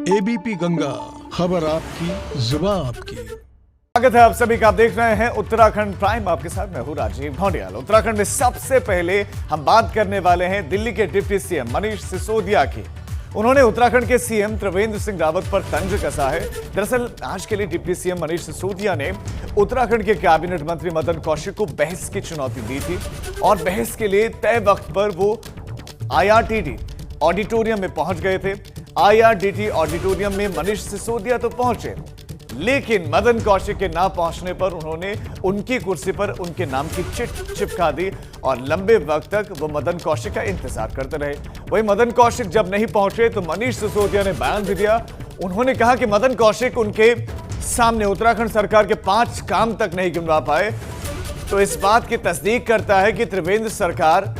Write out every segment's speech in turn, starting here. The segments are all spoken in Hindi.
एबीपी गंगा, खबर आपकी, जुबान आपकी। स्वागत है आप सभी का। आप देख रहे हैं उत्तराखंड प्राइम, आपके साथ मैं हूं राजीव ढोंडियाल। उत्तराखंड में सबसे पहले हम बात करने वाले हैं दिल्ली के डिप्टी सीएम मनीष सिसोदिया की। उन्होंने उत्तराखंड के सीएम त्रिवेंद्र सिंह रावत पर तंज कसा है। दरअसल आज के लिए डिप्टी सीएम मनीष सिसोदिया ने उत्तराखंड के कैबिनेट मंत्री मदन कौशिक को बहस की चुनौती दी थी और बहस के लिए तय वक्त पर वो IRTT ऑडिटोरियम में पहुंच गए थे। IRTT ऑडिटोरियम में मनीष सिसोदिया तो पहुंचे, लेकिन मदन कौशिक के ना पहुंचने पर उन्होंने उनकी कुर्सी पर उनके नाम की चिट चिपका दी और लंबे वक्त तक वो मदन कौशिक का इंतजार करते रहे। वहीं मदन कौशिक जब नहीं पहुंचे तो मनीष सिसोदिया ने बयान भी दिया। उन्होंने कहा कि मदन कौशिक उनके सामने उत्तराखंड सरकार के 5 काम तक नहीं गिनवा पाए, तो इस बात की तस्दीक करता है कि त्रिवेंद्र सरकार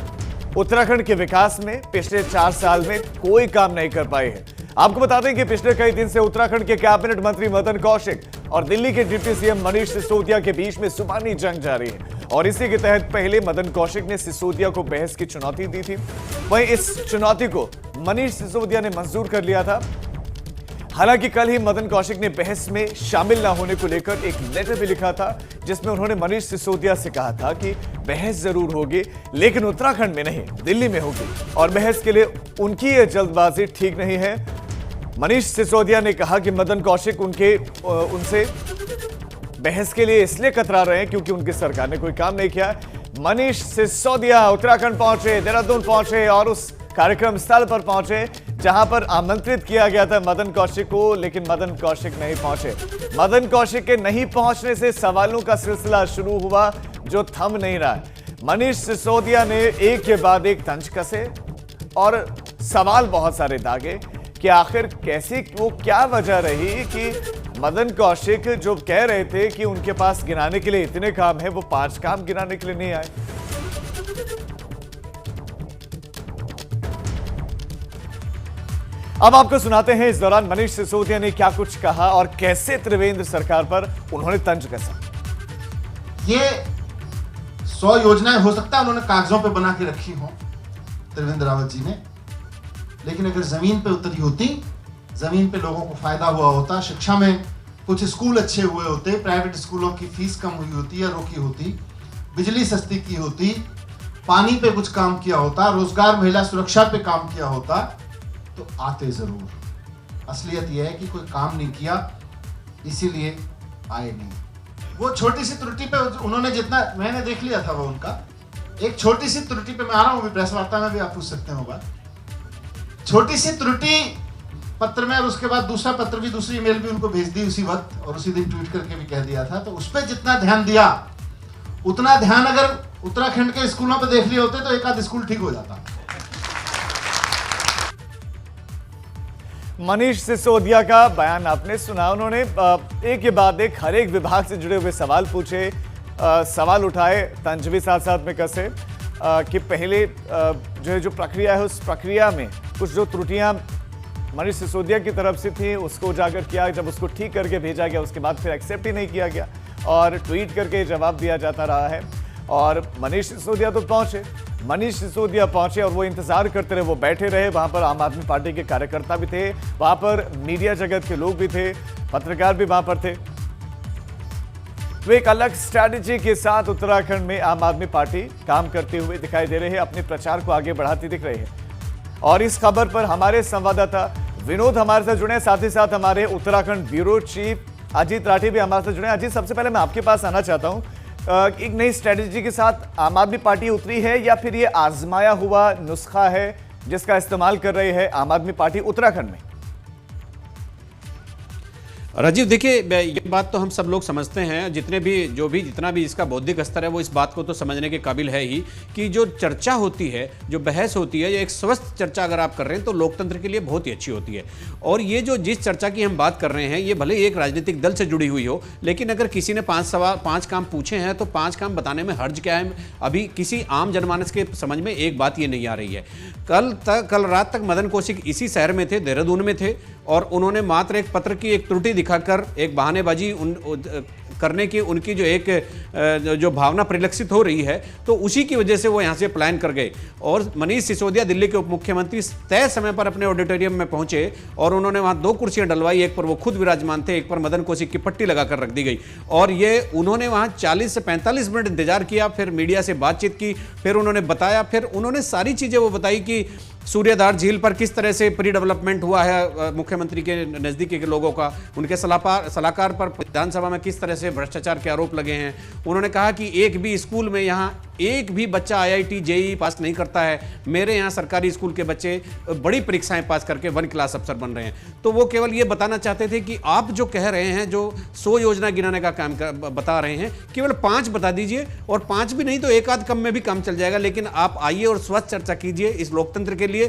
उत्तराखंड के विकास में पिछले 4 साल में कोई काम नहीं कर पाई है। आपको बता दें कि पिछले कई दिन से उत्तराखंड के कैबिनेट मंत्री मदन कौशिक और दिल्ली के डिप्टी सीएम मनीष सिसोदिया के बीच में जुबानी जंग जारी है और इसी के तहत पहले मदन कौशिक ने सिसोदिया को बहस की चुनौती दी थी। वहीं इस चुनौती को मनीष सिसोदिया ने मंजूर कर लिया था। हालांकि कल ही मदन कौशिक ने बहस में शामिल न होने को लेकर एक लेटर भी लिखा था, जिसमें उन्होंने मनीष सिसोदिया से कहा था कि बहस जरूर होगी, लेकिन उत्तराखंड में नहीं, दिल्ली में होगी और बहस के लिए उनकी ये जल्दबाजी ठीक नहीं है। मनीष सिसोदिया ने कहा कि मदन कौशिक उनसे बहस के लिए इसलिए कतरा रहे हैं क्योंकि उनकी सरकार ने कोई काम नहीं किया। मनीष सिसोदिया उत्तराखंड पहुंचे, देहरादून पहुंचे और उस कार्यक्रम स्थल पर पहुंचे जहां पर आमंत्रित किया गया था मदन कौशिक को, लेकिन मदन कौशिक नहीं पहुंचे। मदन कौशिक के नहीं पहुंचने से सवालों का सिलसिला शुरू हुआ जो थम नहीं रहा है। मनीष सिसोदिया ने एक के बाद एक तंज कसे और सवाल बहुत सारे दागे कि आखिर कैसी वो क्या वजह रही कि मदन कौशिक जो कह रहे थे कि उनके पास गिनाने के लिए इतने काम है, वो 5 काम गिनाने के लिए नहीं आए। अब आपको सुनाते हैं इस दौरान मनीष सिसोदिया ने क्या कुछ कहा और कैसे त्रिवेंद्र सरकार पर उन्होंने तंज कसा। ये 100 योजनाएं हो सकता है उन्होंने कागजों पे बना के रखी हो त्रिवेंद्र रावत जी ने, लेकिन अगर जमीन पे उतरी होती, जमीन पे लोगों को फायदा हुआ होता, शिक्षा में कुछ स्कूल अच्छे हुए होते, प्राइवेट स्कूलों की फीस कम हुई होती या रोकी होती, बिजली सस्ती की होती, पानी पे कुछ काम किया होता, रोजगार महिला सुरक्षा पे काम किया होता, तो आते जरूर। असलियत यह है कि कोई काम नहीं किया, इसीलिए आए नहीं। वो छोटी सी त्रुटि पे उन्होंने जितना मैंने देख लिया था, वो उनका एक छोटी सी त्रुटि पे, मैं आ रहा हूं प्रेस वार्ता में भी आप पूछ सकते हो बात, छोटी सी त्रुटि पत्र में और उसके बाद दूसरा पत्र भी, दूसरी ईमेल भी उनको भेज दी उसी वक्त और उसी दिन ट्वीट करके भी कह दिया था। तो उस पर जितना ध्यान दिया, उतना ध्यान अगर उत्तराखंड के स्कूलों पर देख लिए होते तो एक आध स्कूल ठीक हो जाता। मनीष सिसोदिया का बयान आपने सुना। उन्होंने एक के बाद एक हर एक विभाग से जुड़े हुए सवाल पूछे, सवाल उठाए, तंज भी साथ साथ में कसे कि पहले जो प्रक्रिया है उस प्रक्रिया में कुछ जो त्रुटियां मनीष सिसोदिया की तरफ से थी उसको उजागर किया। जब उसको ठीक करके भेजा गया उसके बाद फिर एक्सेप्ट ही नहीं किया गया और ट्वीट करके जवाब दिया जाता रहा है। और मनीष सिसोदिया तो पहुंचे, मनीष सिसोदिया पहुंचे और वो इंतजार करते रहे, वो बैठे रहे। वहां पर आम आदमी पार्टी के कार्यकर्ता भी थे, वहां पर मीडिया जगत के लोग भी थे, पत्रकार भी वहां पर थे। तो एक अलग स्ट्रैटेजी के साथ उत्तराखंड में आम आदमी पार्टी काम करते हुए दिखाई दे रहे हैं, अपने प्रचार को आगे बढ़ाती दिख रही है। और इस खबर पर हमारे संवाददाता विनोद हमारे साथ जुड़े हैं, साथ ही साथ हमारे उत्तराखंड ब्यूरो चीफ अजीत राठी भी हमारे साथ जुड़े हैं। अजीत, सबसे पहले मैं आपके पास आना चाहता हूं, एक नई स्ट्रैटेजी के साथ आम आदमी पार्टी उतरी है या फिर ये आजमाया हुआ नुस्खा है जिसका इस्तेमाल कर रही है आम आदमी पार्टी उत्तराखंड में? राजीव, देखिए ये बात तो हम सब लोग समझते हैं, जितना भी इसका बौद्धिक स्तर है वो इस बात को तो समझने के काबिल है ही कि जो चर्चा होती है, जो बहस होती है, ये एक स्वस्थ चर्चा अगर आप कर रहे हैं तो लोकतंत्र के लिए बहुत ही अच्छी होती है। और ये जो जिस चर्चा की हम बात कर रहे हैं, ये भले एक राजनीतिक दल से जुड़ी हुई हो, लेकिन अगर किसी ने 5 काम पूछे हैं तो 5 काम बताने में हर्ज क्या है? अभी किसी आम जनमानस के समझ में एक बात ये नहीं आ रही है। कल रात तक मदन कौशिक इसी शहर में थे, देहरादून में थे, और उन्होंने मात्र एक पत्र की एक त्रुटि दिखाकर एक बहानेबाजी करने की उनकी जो एक जो भावना परिलक्षित हो रही है, तो उसी की वजह से वो यहाँ से पलायन कर गए। और मनीष सिसोदिया दिल्ली के उप मुख्यमंत्री तय समय पर अपने ऑडिटोरियम में पहुंचे और उन्होंने वहां 2 कुर्सियां डलवाई, एक पर वो खुद विराजमान थे, एक पर मदन कौशिक की पट्टी लगाकर रख दी गई। और ये उन्होंने वहां 40 से 45 मिनट इंतजार किया, फिर मीडिया से बातचीत की, फिर उन्होंने बताया, फिर उन्होंने सारी चीजें वो बताई कि सूर्यधार झील पर किस तरह से प्री डेवलपमेंट हुआ है मुख्यमंत्री के नजदीकी के लोगों का, उनके सलाहकार पर विधानसभा में किस तरह से भ्रष्टाचार के आरोप लगे हैं। उन्होंने कहा कि एक भी स्कूल में यहाँ एक भी बच्चा IIT JEE पास नहीं करता है, मेरे यहाँ सरकारी स्कूल के बच्चे बड़ी परीक्षाएं पास करके 1 क्लास अफसर बन रहे हैं। तो वो केवल ये बताना चाहते थे कि आप जो कह रहे हैं, जो 100 योजना गिनाने का काम बता रहे हैं, केवल 5 बता दीजिए, और 5 भी नहीं तो एक आध कम में भी काम चल जाएगा, लेकिन आप आइए और स्वस्थ चर्चा कीजिए इस लोकतंत्र के लिए,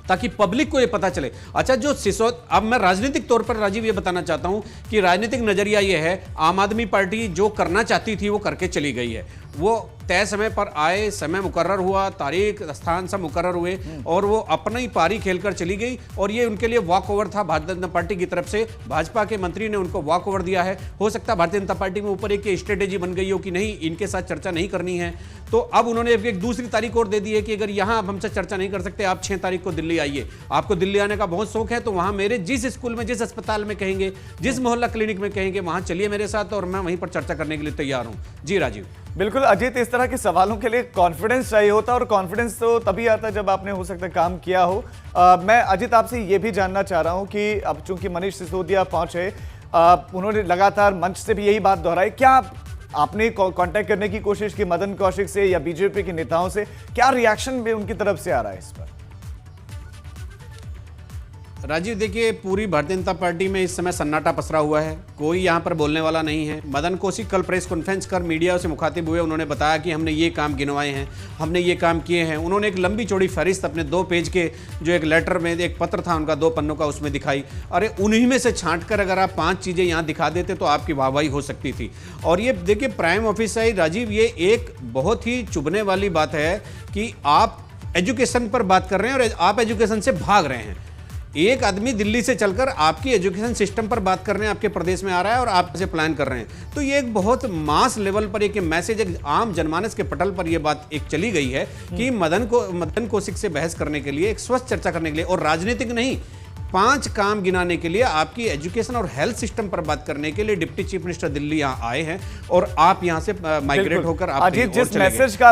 ताकि पब्लिक को ये पता चले। अच्छा, जो अब मैं राजनीतिक तौर पर राजीव ये बताना चाहता हूं कि राजनीतिक नजरिया ये है, आम आदमी पार्टी जो करना चाहती थी वो करके चली गई है। वो तय समय पर आए, समय मुकर्रर हुआ, तारीख स्थान सब मुकर्रर हुए और वो अपना ही पारी खेलकर चली गई, और ये उनके लिए वॉक ओवर था भारतीय जनता पार्टी की तरफ से। भाजपा के मंत्री ने उनको वॉक ओवर दिया है। हो सकता है भारतीय जनता पार्टी में ऊपर एक स्ट्रेटेजी बन गई हो कि नहीं, इनके साथ चर्चा नहीं करनी है, तो अब उन्होंने एक दूसरी तारीख और दे दी है कि अगर यहाँ अब हमसे चर्चा नहीं कर सकते, आप 6 तारीख को दिल्ली आइए। आपको दिल्ली आने का बहुत शौक है तो वहां मेरे जिस स्कूल में, जिस अस्पताल में कहेंगे, जिस मोहल्ला क्लिनिक में कहेंगे, वहां चलिए मेरे साथ और मैं वहीं पर चर्चा करने के लिए तैयार हूं। जी राजीव। बिल्कुल अजीत, इस तरह के सवालों के लिए कॉन्फिडेंस चाहिए होता है, और कॉन्फिडेंस तो तभी आता है जब आपने हो सकता है काम किया हो। मैं अजीत आपसे ये भी जानना चाह रहा हूं कि अब चूंकि मनीष सिसोदिया पहुंचे, उन्होंने लगातार मंच से भी यही बात दोहराई, क्या आपने कांटेक्ट करने की कोशिश की मदन कौशिक से या बीजेपी के नेताओं से? क्या रिएक्शन भी उनकी तरफ से आ रहा है इस पर? राजीव देखिए, पूरी भारतीय जनता पार्टी में इस समय सन्नाटा पसरा हुआ है, कोई यहाँ पर बोलने वाला नहीं है। मदन कौशिक कल प्रेस कॉन्फ्रेंस कर मीडिया से मुखातिब हुए, उन्होंने बताया कि हमने ये काम गिनवाए हैं, हमने ये काम किए हैं। उन्होंने एक लंबी चौड़ी फहरिस्त अपने 2 पेज के जो एक लेटर में, एक पत्र था उनका 2 पन्नों का, उसमें दिखाई। अरे उन्हीं में से छांट कर अगर आप 5 चीज़ें यहाँ दिखा देते तो आपकी वाहवाही हो सकती थी। और ये देखिए, प्राइम ऑफिस आई राजीव, ये एक बहुत ही चुभने वाली बात है कि आप एजुकेशन पर बात कर रहे हैं और आप एजुकेशन से भाग रहे हैं। एक आदमी दिल्ली से चलकर आपकी एजुकेशन सिस्टम पर बात करने आपके प्रदेश में आ रहा है और आप इसे प्लान कर रहे हैं। तो ये एक बहुत मास लेवल पर एक मैसेज, एक आम जनमानस के पटल पर यह बात एक चली गई है कि मदन कौशिक से बहस करने के लिए, एक स्वस्थ चर्चा करने के लिए, और राजनीतिक नहीं, 5 काम गिनाने के लिए, आपकी एजुकेशन और हेल्थ सिस्टम पर बात करने के लिए डिप्टी चीफ मिनिस्टर दिल्ली यहाँ आए हैं और आप यहाँ से माइग्रेट होकर आप जिस मैसेज का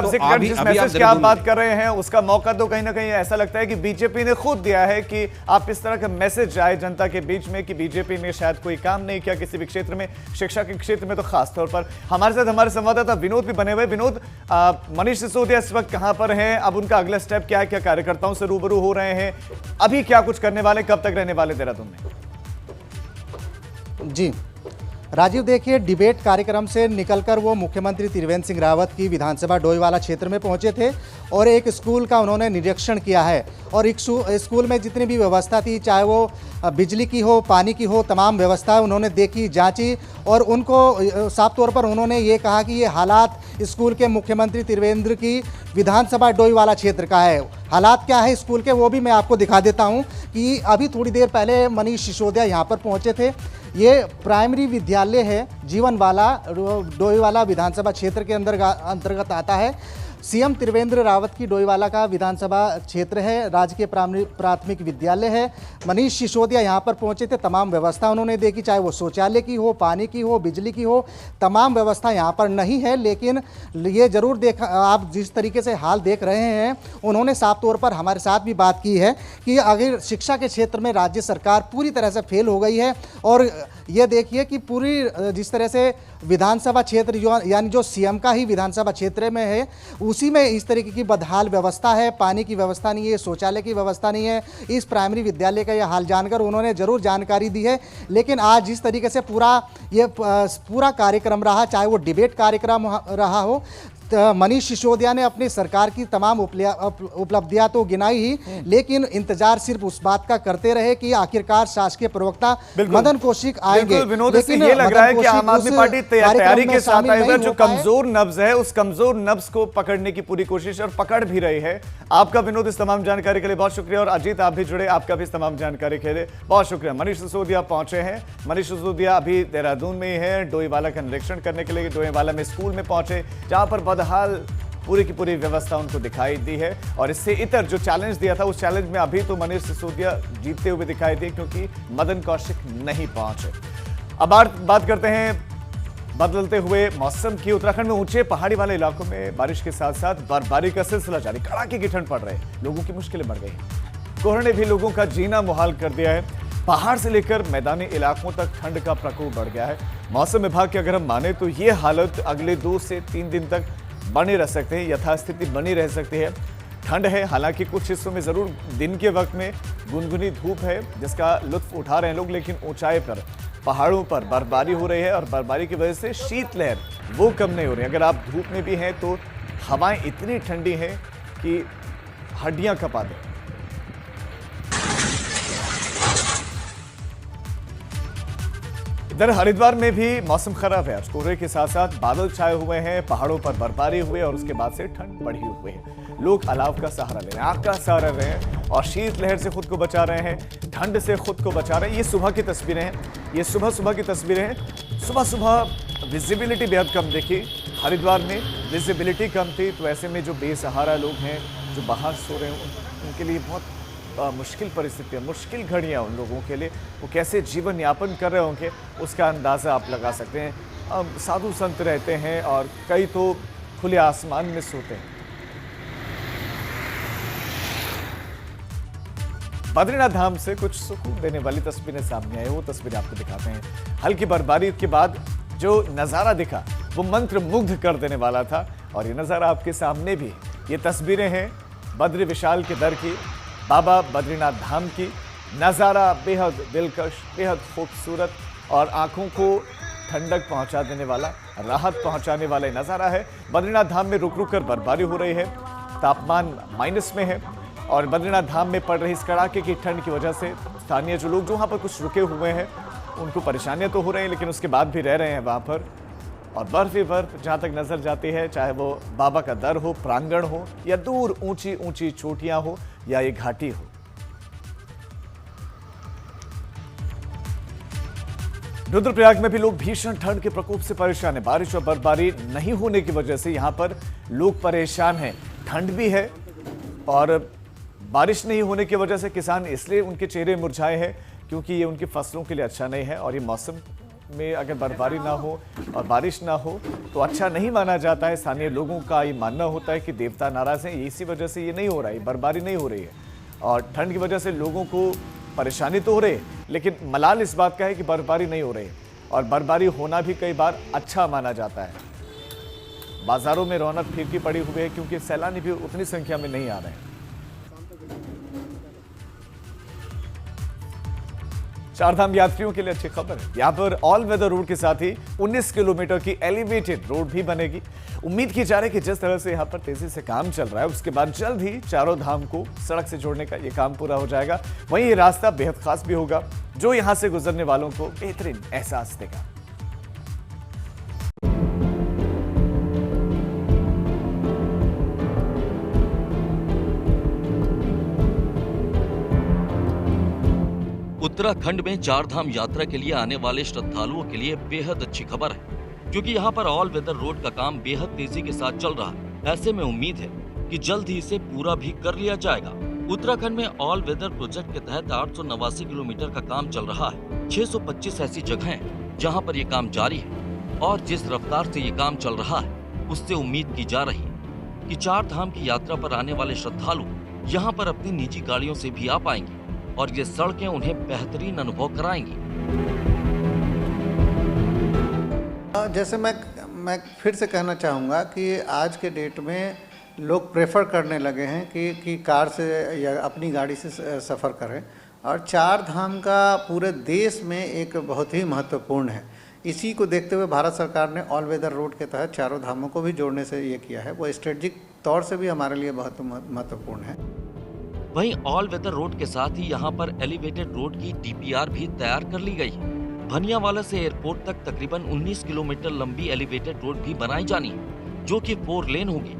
आप बात कर रहे हैं उसका मौका तो कहीं ना कहीं ऐसा लगता है कि बीजेपी ने खुद दिया है कि आप इस तरह का मैसेज आए जनता के बीच में कि बीजेपी ने शायद कोई काम नहीं किया किसी भी क्षेत्र में, शिक्षा के क्षेत्र में तो खास तौर पर। हमारे साथ हमारे संवाददाता विनोद भी बने हुए। विनोद, मनीष सिसोदिया इस वक्त कहां पर हैं? अब उनका अगला स्टेप क्या है? क्या कार्यकर्ताओं से रूबरू हो रहे हैं? अभी क्या कुछ करने वाले, कब तक रहने वाले देहरादून में? जी राजीव, देखिए, डिबेट कार्यक्रम से निकलकर वो मुख्यमंत्री त्रिवेंद्र सिंह रावत की विधानसभा डोईवाला क्षेत्र में पहुंचे थे और एक स्कूल का उन्होंने निरीक्षण किया है। और एक स्कूल में जितनी भी व्यवस्था थी, चाहे वो बिजली की हो, पानी की हो, तमाम व्यवस्था उन्होंने देखी, जांची, और उनको साफ तौर पर उन्होंने ये कहा कि ये हालात स्कूल के मुख्यमंत्री त्रिवेंद्र की विधानसभा डोईवाला क्षेत्र का है। हालात क्या है स्कूल के, वो भी मैं आपको दिखा देता हूँ कि अभी थोड़ी देर पहले मनीष सिसोदिया यहाँ पर पहुँचे थे। ये प्राइमरी विद्यालय है, जीवनवाला डोईवाला विधानसभा क्षेत्र के अंतर्गत आता है। सीएम त्रिवेंद्र रावत की डोईवाला का विधानसभा क्षेत्र है, राजकीय प्राथमिक विद्यालय है। मनीष सिसोदिया यहाँ पर पहुँचे थे, तमाम व्यवस्था उन्होंने देखी, चाहे वो शौचालय की हो, पानी की हो, बिजली की हो, तमाम व्यवस्था यहाँ पर नहीं है। लेकिन ये जरूर देखा, आप जिस तरीके से हाल देख रहे हैं, उन्होंने साफ तौर पर हमारे साथ भी बात की है कि अगर शिक्षा के क्षेत्र में राज्य सरकार पूरी तरह से फेल हो गई है। और ये देखिए कि पूरी जिस तरह से विधानसभा क्षेत्र यानी जो सीएम का ही विधानसभा क्षेत्र में है, उसी में इस तरीके की बदहाल व्यवस्था है, पानी की व्यवस्था नहीं है, शौचालय की व्यवस्था नहीं है। इस प्राइमरी विद्यालय का यह हाल जानकर उन्होंने जरूर जानकारी दी है। लेकिन आज जिस तरीके से पूरा कार्यक्रम रहा, चाहे वो डिबेट कार्यक्रम रहा हो, मनीष सिसोदिया ने अपनी सरकार की तमाम उपलब्धियां तो गिनाई ही, लेकिन इंतजार सिर्फ उस बात का करते रहे कि आखिरकार शासकीय प्रवक्ता मदन कौशिक आएंगे। विनोद, इससे ये लग रहा है कि आम आदमी पार्टी तैयारी के साथ आएगा। जो कमजोर नब्ज है उस कमजोर नब्ज को पकड़ने की पूरी कोशिश और पकड़ भी रही है। आपका विनोद इस तमाम जानकारी के लिए बहुत शुक्रिया, और अजीत आप भी जुड़े, आपका भी इस तमाम जानकारी के लिए बहुत शुक्रिया। मनीष सिसोदिया पहुंचे हैं। मनीष सिसोदिया अभी देहरादून में ही है, डोईवाला का निरीक्षण करने के लिए। डोईवाला में स्कूल में पहुंचे जहां पर बदहाल पूरी की पूरी व्यवस्था उनको दिखाई दी है, और इससे इतर जो चैलेंज दिया था उस चैलेंज में अभी तो मनीष सिसोदिया जीतते हुए दिखाई दिए, क्योंकि मदन कौशिक नहीं पहुंचे। अब बात करते हैं बदलते हुए मौसम की। उत्तराखंड में ऊंचे पहाड़ी वाले इलाकों में बारिश के साथ साथ बर्फबारी का सिलसिला जारी। कड़ाके की ठंड पड़ रही है, लोगों की मुश्किलें बढ़ गई। कोहरे ने भी लोगों का जीना मुहाल कर दिया है। पहाड़ से लेकर मैदानी इलाकों तक ठंड का प्रकोप बढ़ गया है। मौसम विभाग की अगर हम माने तो ये हालत अगले 2 से 3 दिन तक बने रह सकते हैं, यथास्थिति बनी रह सकती है। ठंड है, हालांकि कुछ हिस्सों में जरूर दिन के वक्त में गुनगुनी धूप है जिसका लुत्फ उठा रहे हैं लोग, लेकिन ऊंचाई पर पहाड़ों पर बर्फबारी हो रही है, और बर्फबारी की वजह से शीतलहर वो कम नहीं हो रही। अगर आप धूप में भी हैं तो हवाएं इतनी ठंडी हैं कि हड्डियां कपा दें। इधर हरिद्वार में भी मौसम खराब है। आज कोहरे के साथ साथ बादल छाए हुए हैं, पहाड़ों पर बर्फबारी हुई है, और उसके बाद से ठंड बढ़ी हुई है। लोग अलाव का सहारा ले रहे हैं, आग का सहारा ले रहे हैं, और शीतलहर से खुद को बचा रहे हैं, ठंड से खुद को बचा रहे हैं। ये सुबह की तस्वीरें हैं, ये सुबह की तस्वीरें हैं। सुबह विजिबिलिटी बेहद कम देखी। हरिद्वार में विजिबिलिटी कम थी, तो ऐसे में जो बेसहारा लोग हैं, जो बाहर सो रहे हैं, उनके लिए बहुत मुश्किल परिस्थिति है, मुश्किल घड़ियाँ उन लोगों के लिए। वो कैसे जीवन यापन कर रहे होंगे उसका अंदाज़ा आप लगा सकते हैं। साधु संत रहते हैं और कई तो खुले आसमान में सोते हैं। बद्रीनाथ धाम से कुछ सुकून देने वाली तस्वीरें सामने आई, वो तस्वीरें आपको दिखाते हैं। हल्की बर्फबारी के बाद जो नज़ारा दिखा वो मंत्र मुग्ध कर देने वाला था, और ये नज़ारा आपके सामने भी। ये तस्वीरें हैं बद्री विशाल के दर की, बाबा बद्रीनाथ धाम की। नज़ारा बेहद दिलकश, बेहद खूबसूरत, और आंखों को ठंडक पहुंचा देने वाला, राहत पहुंचाने वाला नज़ारा है। बद्रीनाथ धाम में रुक रुक कर बर्फबारी हो रही है, तापमान माइनस में है, और बद्रीनाथ धाम में पड़ रही इस कड़ाके की ठंड की वजह से स्थानीय जो लोग जो वहाँ पर कुछ रुके हुए हैं उनको परेशानियाँ तो हो रही हैं, लेकिन उसके बाद भी रह रहे हैं वहाँ पर। और बर्फ ही बर्फ जहाँ तक नजर जाती है, चाहे वो बाबा का दर हो, प्रांगण हो, या दूर ऊंची ऊंची चोटियां हो, या ये घाटी हो। रुद्रप्रयाग में भी लोग भीषण ठंड के प्रकोप से परेशान हैं। बारिश और बर्फबारी नहीं होने की वजह से यहां पर लोग परेशान हैं। ठंड भी है और बारिश नहीं होने की वजह से किसान इसलिए उनके चेहरे मुरझाए हैं क्योंकि ये उनकी फसलों के लिए अच्छा नहीं है, और ये मौसम में अगर बर्फबारी ना हो और बारिश ना हो तो अच्छा नहीं माना जाता है। स्थानीय लोगों का ये मानना होता है कि देवता नाराज हैं, इसी वजह से ये नहीं हो रहा है, बर्फबारी नहीं हो रही है, और ठंड की वजह से लोगों को परेशानी तो हो रही है, लेकिन मलाल इस बात का है कि बर्फबारी नहीं हो रही है, और बर्फबारी होना भी कई बार अच्छा माना जाता है। बाजारों में रौनक फीकी पड़ी हुई है क्योंकि सैलानी भी उतनी संख्या में नहीं आ रहे हैं। चारधाम यात्रियों के लिए अच्छी खबर है, यहाँ पर ऑल वेदर रोड के साथ ही 19 किलोमीटर की एलिवेटेड रोड भी बनेगी। उम्मीद की जा रही है कि जिस तरह से यहाँ पर तेजी से काम चल रहा है उसके बाद जल्द ही चारों धाम को सड़क से जोड़ने का ये काम पूरा हो जाएगा। वहीं ये रास्ता बेहद खास भी होगा जो यहाँ से गुजरने वालों को बेहतरीन एहसास देगा। उत्तराखंड में चारधाम यात्रा के लिए आने वाले श्रद्धालुओं के लिए बेहद अच्छी खबर है क्योंकि यहाँ पर ऑल वेदर रोड का काम बेहद तेजी के साथ चल रहा है। ऐसे में उम्मीद है कि जल्द ही इसे पूरा भी कर लिया जाएगा। उत्तराखंड में ऑल वेदर प्रोजेक्ट के तहत 889 किलोमीटर का काम चल रहा है। 625 ऐसी जगह हैं जहाँ पर ये काम जारी है, और जिस रफ्तार से ये काम चल रहा है उससे उम्मीद की जा रही है कि चारधाम की यात्रा पर आने वाले श्रद्धालु यहाँ पर अपनी निजी गाड़ियों से भी आ पाएंगे और ये सड़कें उन्हें बेहतरीन अनुभव कराएंगी। जैसे मैं फिर से कहना चाहूँगा कि आज के डेट में लोग प्रेफर करने लगे हैं कि कार से या अपनी गाड़ी से सफ़र करें, और चार धाम का पूरे देश में एक बहुत ही महत्वपूर्ण है। इसी को देखते हुए भारत सरकार ने ऑल वेदर रोड के तहत चारों धामों को भी जोड़ने से ये किया है। वो स्ट्रेटेजिक तौर से भी हमारे लिए बहुत महत्वपूर्ण है। वहीं ऑल वेदर रोड के साथ ही यहाँ पर एलिवेटेड रोड की DPR भी तैयार कर ली गई है। भनियावाला से एयरपोर्ट तक तकरीबन 19 किलोमीटर लंबी एलिवेटेड रोड भी बनाई जानी है, जो कि 4 लेन होगी।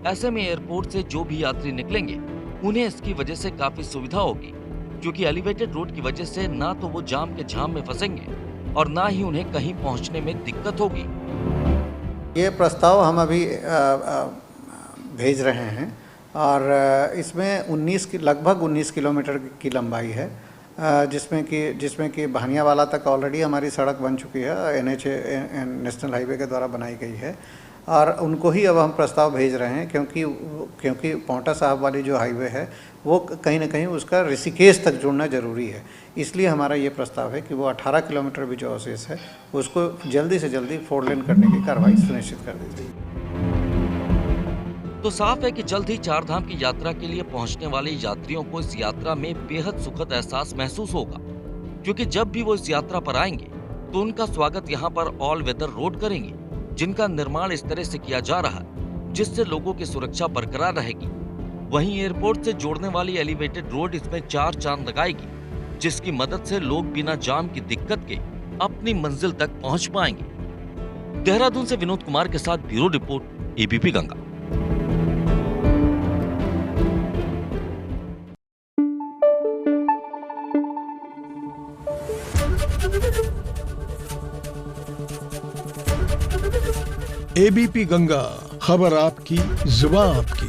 ऐसे में एयरपोर्ट से जो भी यात्री निकलेंगे उन्हें इसकी वजह से काफी सुविधा होगी, क्योंकि एलिवेटेड रोड की वजह से ना तो वो जाम के झाम में फंसेंगे और ना ही उन्हें कहीं पहुंचने में दिक्कत होगी। ये प्रस्ताव हम अभी भेज रहे हैं और इसमें लगभग 19 किलोमीटर की लंबाई है, जिसमें कि भानियावाला तक ऑलरेडी हमारी सड़क बन चुकी है, NHA नेशनल हाईवे के द्वारा बनाई गई है। और उनको ही अब हम प्रस्ताव भेज रहे हैं, क्योंकि पांवटा साहब वाली जो हाईवे है वो कहीं ना कहीं उसका ऋषिकेश तक जुड़ना ज़रूरी है। इसलिए हमारा ये प्रस्ताव है कि वो 18 किलोमीटर भी जो अवशेष है उसको जल्दी से जल्दी 4 लेन करने की कार्रवाई सुनिश्चित कर दी जाए। तो साफ है कि जल्द ही 4 धाम की यात्रा के लिए पहुंचने वाले यात्रियों को इस यात्रा में बेहद सुखद एहसास महसूस होगा, क्योंकि जब भी वो इस यात्रा पर आएंगे तो उनका स्वागत यहाँ पर ऑल वेदर रोड करेंगे, जिनका निर्माण इस तरह से किया जा रहा है जिससे लोगों की सुरक्षा बरकरार रहेगी। वहीं एयरपोर्ट से जोड़ने वाली एलिवेटेड रोड इसमें 4 चांद लगाएगी, जिसकी मदद से लोग बिना जाम की दिक्कत के अपनी मंजिल तक पहुंच पाएंगे। देहरादून से विनोद कुमार के साथ bureau report, ABP Ganga. ABP Ganga, खबर आपकी, जुबान आपकी।